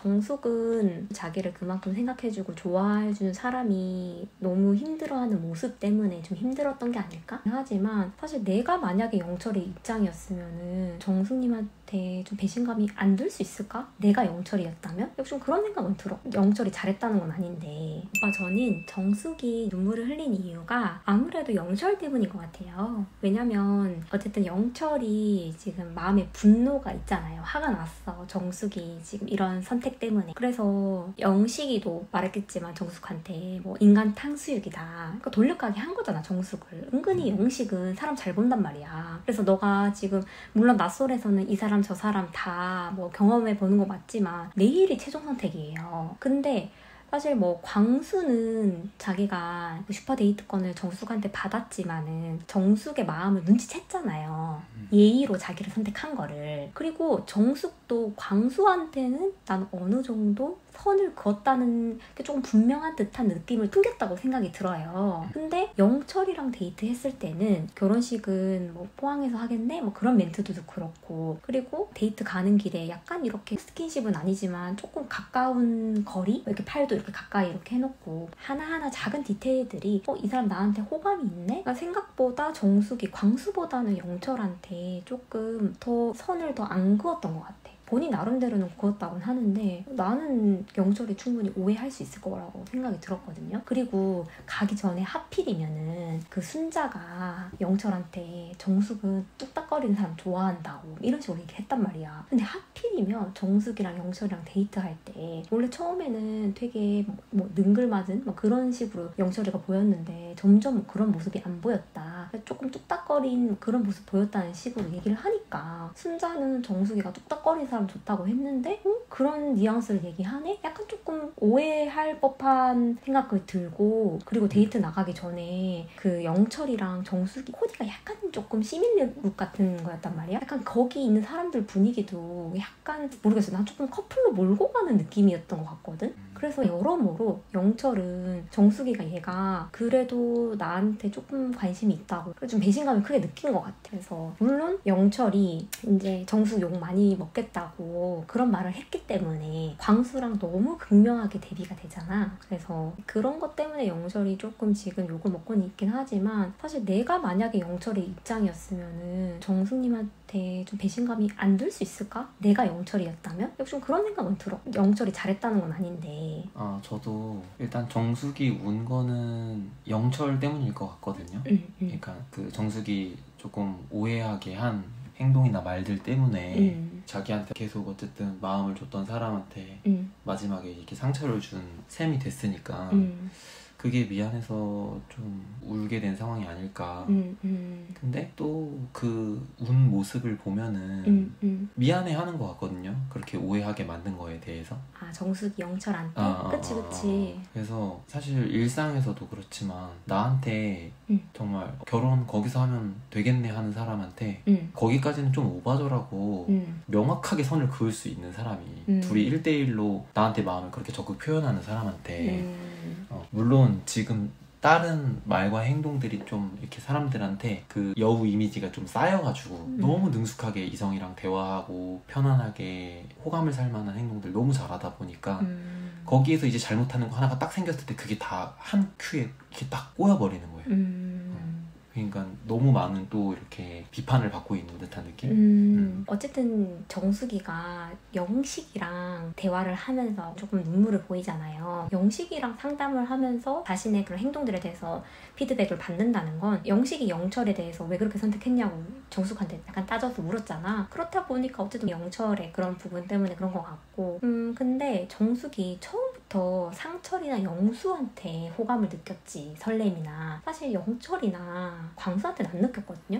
정숙은 자기를 그만큼 생각해주고 좋아해주는 사람이 너무 힘들어하는 모습 때문에 좀 힘들었던 게 아닐까? 하지만 사실 내가 만약에 영철의 입장이었으면은 정숙님한테 좀 배신감이 안 들 수 있을까? 내가 영철이었다면? 좀 그런 생각은 들어. 영철이 잘했다는 건 아닌데 오빠 저는 정숙이 눈물을 흘린 이유가 아무래도 영철 때문인 것 같아요. 왜냐면 어쨌든 영철이 지금 마음에 분노가 있잖아요. 화가 났어. 정숙이 지금 이런 선택 때문에. 그래서 영식이도 말했겠지만 정숙한테 뭐 인간 탕수육이다. 그러니까 돌려가게 한 거잖아 정숙을. 은근히 영식은 사람 잘 본단 말이야. 그래서 너가 지금 물론 낯설에서는 이 사람 저 사람 다 뭐 경험해 보는 거 맞지만 내일이 최종 선택이에요. 근데 사실 뭐 광수는 자기가 슈퍼데이트권을 정숙한테 받았지만은 정숙의 마음을 눈치챘잖아요. 예의로 자기를 선택한 거를. 그리고 정숙도 광수한테는 난 어느 정도 선을 그었다는 게 조금 분명한 듯한 느낌을 풍겼다고 생각이 들어요. 근데 영철이랑 데이트했을 때는 결혼식은 뭐 포항에서 하겠네? 뭐 그런 멘트도 그렇고 그리고 데이트 가는 길에 약간 이렇게 스킨십은 아니지만 조금 가까운 거리? 이렇게 팔도 이렇게 가까이 이렇게 해놓고 하나하나 작은 디테일들이 이 사람 나한테 호감이 있네? 그러니까 생각보다 정숙이 광수보다는 영철한테 조금 더 선을 더 안 그었던 것 같아. 본인 나름대로는 그었다고는 하는데 나는 영철이 충분히 오해할 수 있을 거라고 생각이 들었거든요. 그리고 가기 전에 하필이면은 그 순자가 영철한테 정숙은 뚝딱거리는 사람 좋아한다고 이런 식으로 얘기했단 말이야. 근데 하필이면 정숙이랑 영철이랑 데이트할 때 원래 처음에는 되게 뭐 능글맞은 뭐 그런 식으로 영철이가 보였는데 점점 그런 모습이 안 보였다. 조금 뚝딱거린 그런 모습 보였다는 식으로 얘기를 하니까 순자는 정숙이가 뚝딱거리는 사람 좋다고 했는데 그런 뉘앙스를 얘기하네? 약간 조금 오해할 법한 생각이 들고 그리고 데이트 나가기 전에 그 영철이랑 정숙이 코디가 약간 조금 시밀룩 같은 거였단 말이야. 약간 거기 있는 사람들 분위기도 약간 모르겠어. 난 조금 커플로 몰고 가는 느낌이었던 것 같거든? 그래서 여러모로 영철은 정숙이가 얘가 그래도 나한테 조금 관심이 있다고 좀 배신감을 크게 느낀 것 같아. 그래서 물론 영철이 이제 정숙 욕 많이 먹겠다고 그런 말을 했기 때문에 광수랑 너무 극명하게 대비가 되잖아. 그래서 그런 것 때문에 영철이 조금 지금 욕을 먹고는 있긴 하지만 사실 내가 만약에 영철의 입장이었으면은 정숙님한테 좀 배신감이 안 들 수 있을까? 내가 영철이었다면? 좀 그런 생각은 들어. 영철이 잘했다는 건 아닌데. 저도 일단 정숙이 운 거는 영철 때문일 것 같거든요. 그러니까 그 정숙이 조금 오해하게 한 행동이나 말들 때문에 자기한테 계속 어쨌든 마음을 줬던 사람한테 마지막에 이렇게 상처를 준 셈이 됐으니까 그게 미안해서 좀 울게 된 상황이 아닐까. 근데 또 그 운 모습을 보면은 미안해하는 것 같거든요. 그렇게 오해하게 만든 거에 대해서. 정숙이 영철한테? 그치. 그래서 사실 일상에서도 그렇지만 나한테 정말 결혼 거기서 하면 되겠네 하는 사람한테 거기까지는 좀 오바더라고 명확하게 선을 그을 수 있는 사람이 둘이 1대1로 나한테 마음을 그렇게 적극 표현하는 사람한테 물론 지금 다른 말과 행동들이 좀 이렇게 사람들한테 그 여우 이미지가 좀 쌓여가지고 너무 능숙하게 이성이랑 대화하고 편안하게 호감을 살 만한 행동들 너무 잘하다 보니까 거기에서 이제 잘못하는 거 하나가 딱 생겼을 때 그게 다 한 큐에 이렇게 딱 꼬여버리는 거예요. 그러니까 너무 많은 또 이렇게 비판을 받고 있는 듯한 느낌? 어쨌든 정숙이가 영식이랑 대화를 하면서 조금 눈물을 보이잖아요. 영식이랑 상담을 하면서 자신의 그런 행동들에 대해서 피드백을 받는다는 건 영식이 영철에 대해서 왜 그렇게 선택했냐고 정숙한테 약간 따져서 물었잖아. 그렇다 보니까 어쨌든 영철의 그런 부분 때문에 그런 것 같고 근데 정숙이 처음부터 상철이나 영수한테 호감을 느꼈지. 설렘이나. 사실 영철이나 광수한테는 안 느꼈거든요.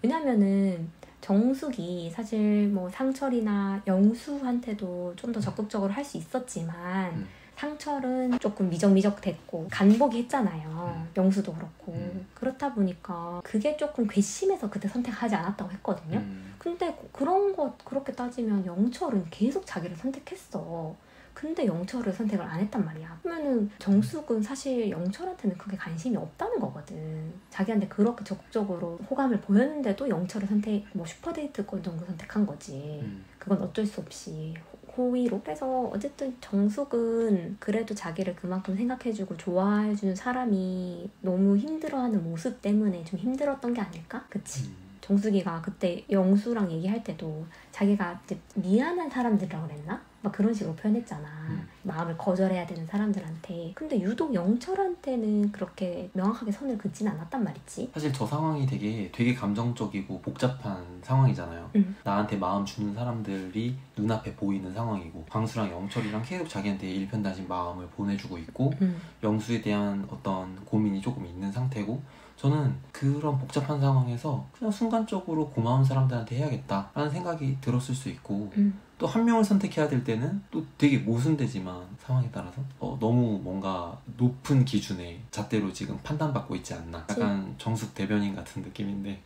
왜냐면은 정숙이 사실 뭐 상철이나 영수한테도 좀 더 적극적으로 할 수 있었지만 상철은 조금 미적미적 됐고 간보기 했잖아요. 영수도 그렇고. 그렇다 보니까 그게 조금 괘씸해서 그때 선택하지 않았다고 했거든요. 근데 그런 거 그렇게 따지면 영철은 계속 자기를 선택했어. 근데 영철을 선택을 안 했단 말이야. 그러면은 정숙은 사실 영철한테는 그게 관심이 없다는 거거든. 자기한테 그렇게 적극적으로 호감을 보였는데도 영철을 뭐 슈퍼데이트권 정도 선택한 거지. 그건 어쩔 수 없이 호의로. 그래서 어쨌든 정숙은 그래도 자기를 그만큼 생각해주고 좋아해주는 사람이 너무 힘들어하는 모습 때문에 좀 힘들었던 게 아닐까? 그치? 정숙이가 그때 영수랑 얘기할 때도 자기가 이제 미안한 사람들이라고 그랬나? 막 그런 식으로 표현했잖아. 마음을 거절해야 되는 사람들한테. 근데 유독 영철한테는 그렇게 명확하게 선을 긋진 않았단 말이지. 사실 저 상황이 되게 감정적이고 복잡한 상황이잖아요. 나한테 마음 주는 사람들이 눈앞에 보이는 상황이고, 광수랑 영철이랑 계속 자기한테 일편단심 마음을 보내주고 있고, 영수에 대한 어떤 고민이 조금 있는 상태고, 저는 그런 복잡한 상황에서 그냥 순간적으로 고마운 사람들한테 해야겠다라는 생각이 들었을 수 있고, 또 한 명을 선택해야 될 때는 또 되게 모순되지만 상황에 따라서 너무 뭔가 높은 기준에 잣대로 지금 판단받고 있지 않나. 약간 정숙 대변인 같은 느낌인데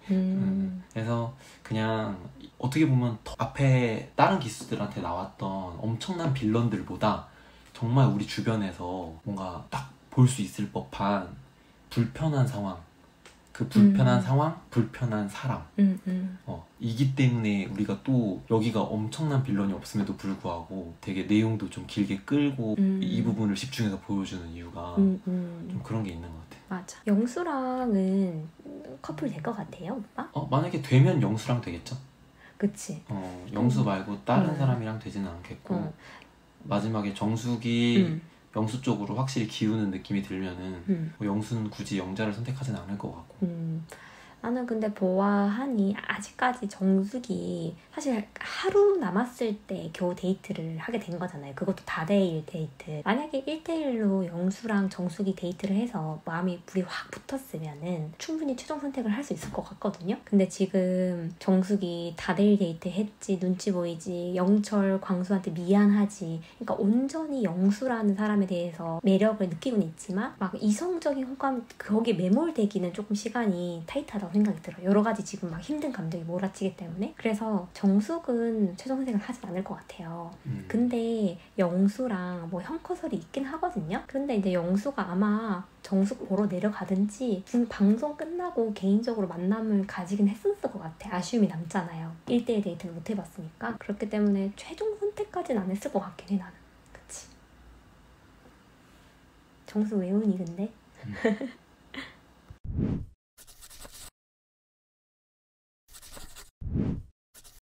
그래서 그냥 어떻게 보면 더 앞에 다른 기수들한테 나왔던 엄청난 빌런들보다 정말 우리 주변에서 뭔가 딱 볼 수 있을 법한 불편한 상황, 그 불편한 상황, 불편한 사람 이기 때문에 우리가 또 여기가 엄청난 빌런이 없음에도 불구하고 되게 내용도 좀 길게 끌고 이 부분을 집중해서 보여주는 이유가 좀 그런 게 있는 것 같아. 맞아. 영수랑은 커플 될 것 같아요, 오빠? 만약에 되면 영수랑 되겠죠? 그치. 영수 말고 다른 사람이랑 되지는 않겠고 마지막에 정숙이 영수 쪽으로 확실히 기우는 느낌이 들면은 뭐 영수는 굳이 영자를 선택하진 않을 것 같고. 나는 근데 보아하니 아직까지 정숙이 사실 하루 남았을 때 겨우 데이트를 하게 된 거잖아요. 그것도 다대일 데이트. 만약에 1대1로 영수랑 정숙이 데이트를 해서 마음이 불이 확 붙었으면은 충분히 최종 선택을 할 수 있을 것 같거든요. 근데 지금 정숙이 다대일 데이트 했지, 눈치 보이지, 영철, 광수한테 미안하지. 그러니까 온전히 영수라는 사람에 대해서 매력을 느끼고는 있지만 막 이성적인 호감 거기에 매몰되기는 조금 시간이 타이트하다고 생각이 들어요. 여러 가지 지금 막 힘든 감정이 몰아치기 때문에. 그래서 정숙은 최종 선택을 하진 않을 것 같아요. 근데 영수랑 뭐 형커설이 있긴 하거든요. 근데 이제 영수가 아마 정숙 보러 내려가든지 지금 방송 끝나고 개인적으로 만남을 가지긴 했었을 것 같아. 아쉬움이 남잖아요. 1대1 데이트는 못 해봤으니까. 그렇기 때문에 최종 선택까지는 안 했을 것 같긴 해, 나는. 그치? 정숙 왜 우니 근데?